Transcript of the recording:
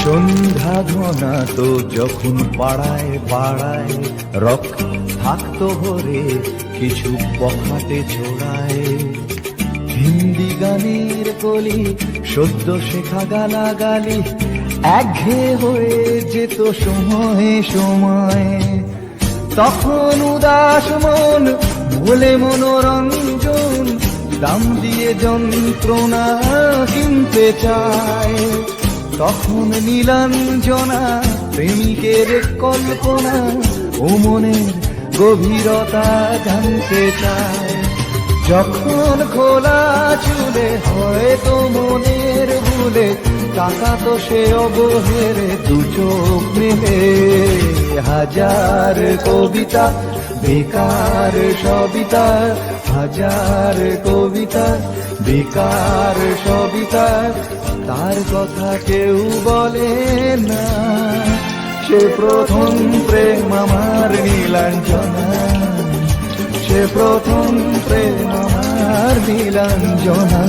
সন্ধ্যা ঘনা তো যখন পাড়ায় পাড়ায় রক থাকতো ভরে কিছু বখাটে ছোড়ায়, হিন্দি গানের কলি সদ্য শেখা গালাগালি একঘেয়ে হয়ে যেত সময়ে সময়ে। তখন উদাস মন ভুলে মনোরঞ্জন দাম দিয়ে যন্ত্রণা কিনতে চায়। তখন নীলাঞ্জনা প্রেমিকের কল্পনা ও মনের গভীরতা জানতে চায়। যখন খোলা চুলে হয়তো মনের ভুলে তাকাতো সে অবহেরে দু চোখ মেলে। হাজার কবিতা বেকার সবিতা, হাজার কবিতা বেকার সবিতা, তার কথা কেউ বলে না। সে প্রথম প্রেম আমার নীলাঞ্জনা, সে প্রথম প্রেম আমার নীলাঞ্জনা।